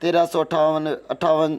1358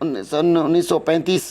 1935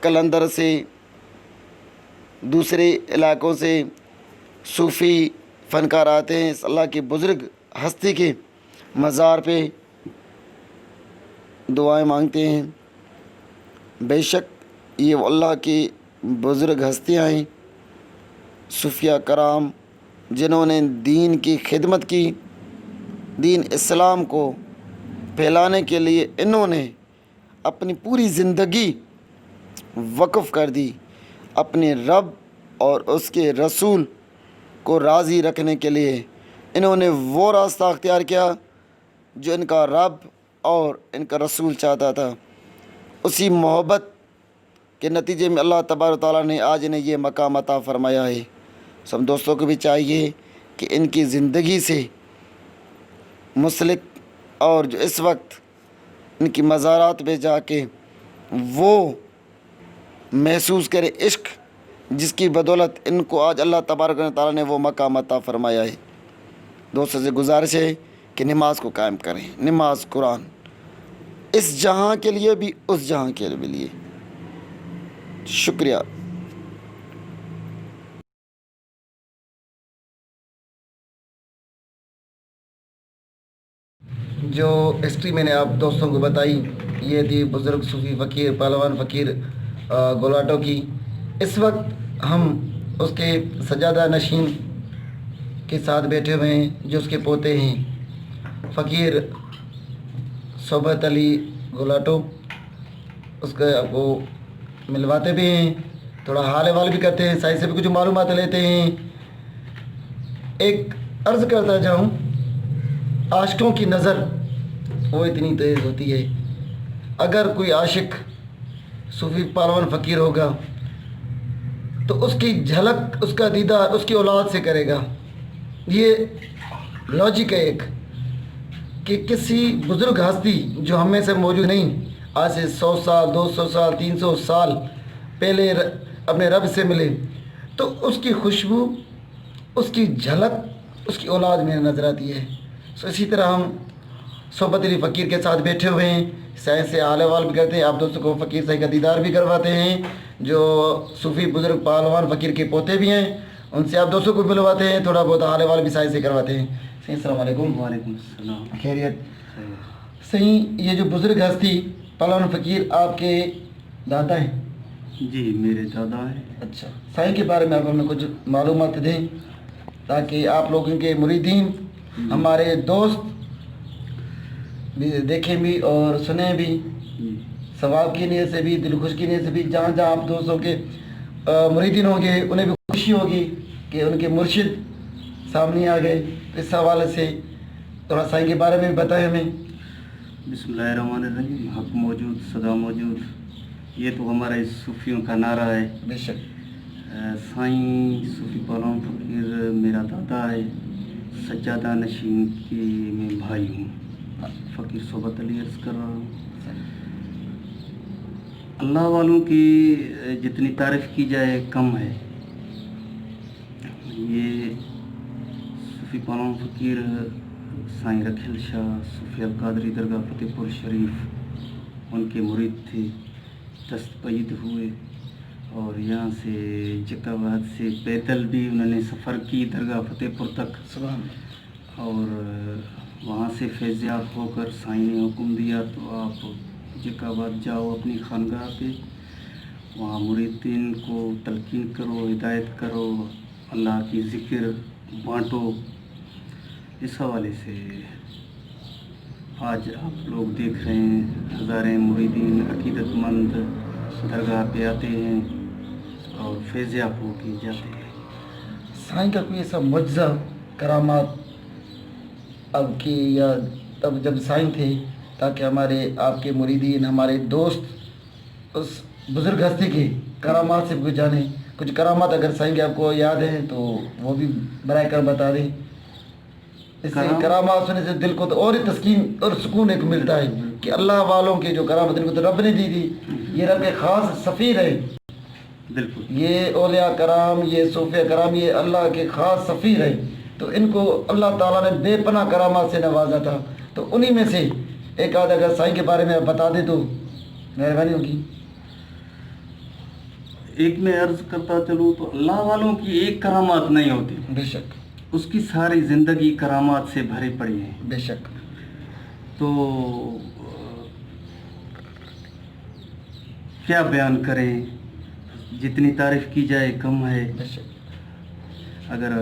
قلندر سے دوسرے علاقوں سے صوفی فنکار آتے ہیں، اس اللہ کی بزرگ ہستی کے مزار پہ دعائیں مانگتے ہیں۔ بے شک یہ وہ اللہ کی بزرگ ہستیاں ہیں، صوفیہ کرام، جنہوں نے دین کی خدمت کی، دین اسلام کو پھیلانے کے لیے انہوں نے اپنی پوری زندگی وقف کر دی، اپنے رب اور اس کے رسول کو راضی رکھنے کے لیے انہوں نے وہ راستہ اختیار کیا جو ان کا رب اور ان کا رسول چاہتا تھا۔ اسی محبت کے نتیجے میں اللہ تبارک و تعالیٰ نے آج انہیں یہ مقام عطا فرمایا ہے۔ ہم دوستوں کو بھی چاہیے کہ ان کی زندگی سے منسلک اور جو اس وقت ان کی مزارات پہ جا کے وہ محسوس کرے عشق، جس کی بدولت ان کو آج اللہ تبارک و تعالیٰ نے وہ مقام عطا فرمایا ہے۔ دوستوں سے گزارش ہے کہ نماز کو قائم کریں، نماز قرآن، اس جہاں کے لیے بھی اس جہاں کے لیے۔ شکریہ۔ جو ہسٹری میں نے آپ دوستوں کو بتائی یہ تھی بزرگ صوفی فقیر پہلوان فقیر گولاٹو کی۔ اس وقت ہم اس کے سجادہ نشین کے ساتھ بیٹھے ہوئے ہیں جو اس کے پوتے ہیں فقیر صحبت علی گولاٹو۔ اس کا آپ کو ملواتے بھی ہیں، تھوڑا حال احوال بھی کرتے ہیں، سائنس سے بھی کچھ معلومات لیتے ہیں۔ ایک عرض کرتا جاؤں، عاشقوں کی نظر وہ اتنی تیز ہوتی ہے، اگر کوئی عاشق صوفی پہلوان فقیر ہوگا تو اس کی جھلک، اس کا دیدار اس کی اولاد سے کرے گا۔ یہ لاجک ہے ایک کہ کسی بزرگ ہستی جو ہم میں سے موجود نہیں، آج سے 100 سال 200 سال 300 سال پہلے اپنے رب سے ملے تو اس کی خوشبو، اس کی جھلک اس کی اولاد میں نظر آتی ہے۔ اسی طرح ہم صحبت علی فقیر کے ساتھ بیٹھے ہوئے ہیں، سائنس سے حال احوال بھی کرتے ہیں، آپ دوستوں کو فقیر صاحب کا دیدار بھی کرواتے ہیں جو صوفی بزرگ پہلوان فقیر کے پوتے بھی ہیں، ان سے آپ دوستوں کو ملواتے ہیں، تھوڑا بہت حال احوال بھی سائنس سے کرواتے ہیں۔ صحیح، السلام علیکم۔ وعلیکم السلام۔ خیریت؟ صحیح، یہ جو بزرگ ہستی پہلوان فقیر آپ کے دادا ہیں؟ جی میرے دادا ہیں۔ اچھا، سائیں کے بارے میں آپ ہمیں کچھ معلومات دیں تاکہ آپ لوگوں کے مریدین، ہمارے دوست بھی دیکھیں بھی اور سنیں بھی، ثواب کی نیت سے بھی، دل خوش کی نیت سے بھی۔ جہاں جہاں آپ دوستوں کے مریدین ہوں گے انہیں بھی خوشی ہوگی کہ ان کے مرشد سامنے آ گئے، اس حوالے سے تھوڑا سائیں کے بارے میں بھی بتائیں ہمیں۔ بسم اللہ الرحمن الرحیم۔ حق موجود سدا موجود، یہ تو ہمارے صوفیوں کا نعرہ ہے۔ بے شک۔ سائیں صوفی پہلوان فقیر میرا دادا ہے، سجادہ نشین کی میں بھائی ہوں، فقیر صحبت علی عرض کر رہا ہوں۔ اللہ والوں کی جتنی تعریف کی جائے کم ہے۔ یہ صوفی پہلوان فقیر سائیں رکھیل شاہ صوفی القادری درگاہ فتح پور شریف ان کے مرید تھے، دست پید ہوئے اور یہاں سے جکاباد سے پیدل بھی انہوں نے سفر کی درگاہ فتح پور تک، سبحان۔ اور وہاں سے فیضیاب ہو کر سائیں نے حکم دیا تو آپ جکاباد جاؤ اپنی خانگاہ پہ، وہاں مریدین کو تلقین کرو، ہدایت کرو، اللہ کی ذکر بانٹو۔ اس حوالے سے آج آپ لوگ دیکھ رہے ہیں ہزاریں مریدین عقیدت مند درگاہ پہ آتے ہیں اور فیضیاب ہو کے جاتے ہیں۔ سائیں کا کوئی ایسا معجزہ کرامات اب کی یا تب جب سائیں تھے، تاکہ ہمارے آپ کے مریدین، ہمارے دوست اس بزرگ ہستی کی کرامات سے کچھ جانیں؟ کچھ کرامات اگر سائیں کے آپ کو یاد ہیں تو وہ بھی برائے کرم بتا دیں۔ اس سے کرامات سننے سے دل کو تو اور ہی تسکین اور سکون ایک ملتا ہے کہ اللہ والوں کے جو کرامات ان کو تو رب نے دی تھی، یہ رب کے خاص سفیر ہے۔ بالکل، یہ اولیاء کرام، یہ صوفیہ کرام، یہ اللہ کے خاص سفیر ہے، تو ان کو اللہ تعالیٰ نے بے پناہ کرامات سے نوازا تھا۔ تو انہی میں سے ایک آدھ اگر سائیں کے بارے میں آپ بتا دیں تو مہربانی ہوگی۔ ایک میں عرض کرتا چلوں تو اللہ والوں کی ایک کرامات نہیں ہوتی، بے شک، اس کی ساری زندگی کرامات سے بھری پڑی ہے. بے شک. تو کیا بیان کریں، جتنی تعریف کی جائے کم ہے. بے شک. اگر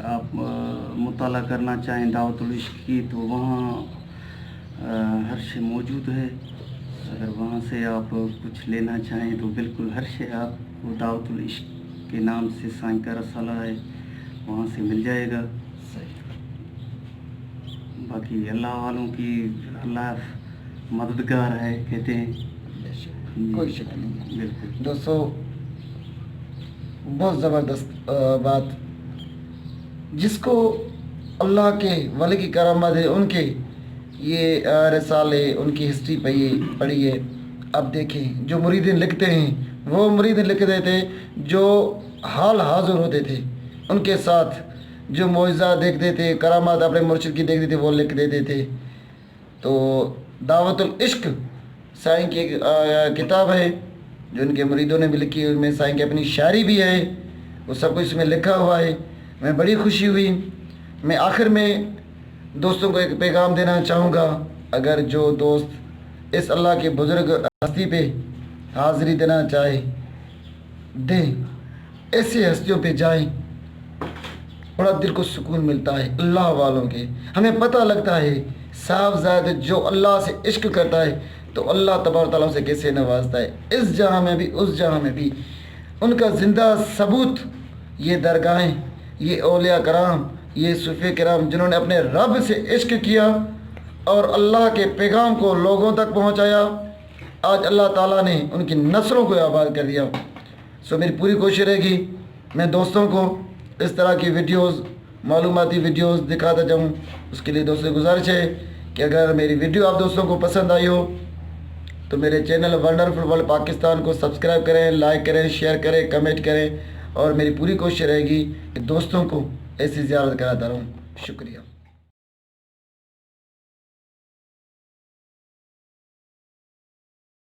آپ مطالعہ کرنا چاہیں دعوت العشق کی تو وہاں ہر شے موجود ہے. اگر وہاں سے آپ کچھ لینا چاہیں تو بالکل ہر شے آپ کو دعوت العشق کے نام سے سائیں کا رسالہ ہے، وہاں سے مل جائے گا. باقی اللہ والوں کی اللہ مددگار ہے کہتے ہیں. کوئی شک نہیں. بالکل دوستو، بہت زبردست بات. جس کو اللہ کے ولی کی کرامت ہے، ان کے یہ رسالے، ان کی ہسٹری پڑھیے. اب دیکھیں جو مریدین لکھتے ہیں وہ مریدین لکھ دیتے جو حال حاضر ہوتے تھے، ان کے ساتھ جو معجزہ دیکھتے تھے، کرامات اپنے مرشد کی دیکھتے تھے، وہ لکھ دیتے تھے. تو دعوت العشق سائیں کی ایک کتاب ہے جو ان کے مریدوں نے بھی لکھی ہے، ان میں سائیں کی اپنی شاعری بھی ہے، وہ سب کچھ اس میں لکھا ہوا ہے. میں بڑی خوشی ہوئی. میں آخر میں دوستوں کو ایک پیغام دینا چاہوں گا، اگر جو دوست اس اللہ کے بزرگ ہستی پہ حاضری دینا چاہے دیں، ایسی ہستیوں پہ جائیں، بڑا دل کو سکون ملتا ہے. اللہ والوں کے ہمیں پتہ لگتا ہے صاحب زاد جو اللہ سے عشق کرتا ہے تو اللہ تبارک تعالیٰ سے کیسے نوازتا ہے. اس جہاں میں بھی اس جہاں میں بھی ان کا زندہ ثبوت یہ درگاہیں، یہ اولیاء کرام، یہ صوفیہ کرام جنہوں نے اپنے رب سے عشق کیا اور اللہ کے پیغام کو لوگوں تک پہنچایا. آج اللہ تعالیٰ نے ان کی نسلوں کو آباد کر دیا. میری پوری کوشش رہے گی میں دوستوں کو اس طرح کی ویڈیوز، معلوماتی ویڈیوز دکھاتا جاؤں. اس کے لیے دوستوں سے گزارش ہے کہ اگر میری ویڈیو آپ دوستوں کو پسند آئی ہو تو میرے چینل ونڈرفل ورلڈ پاکستان کو سبسکرائب کریں، لائک کریں، شیئر کریں، کمنٹ کریں. اور میری پوری کوشش رہے گی کہ دوستوں کو ایسی زیارت کراتا رہوں. شکریہ.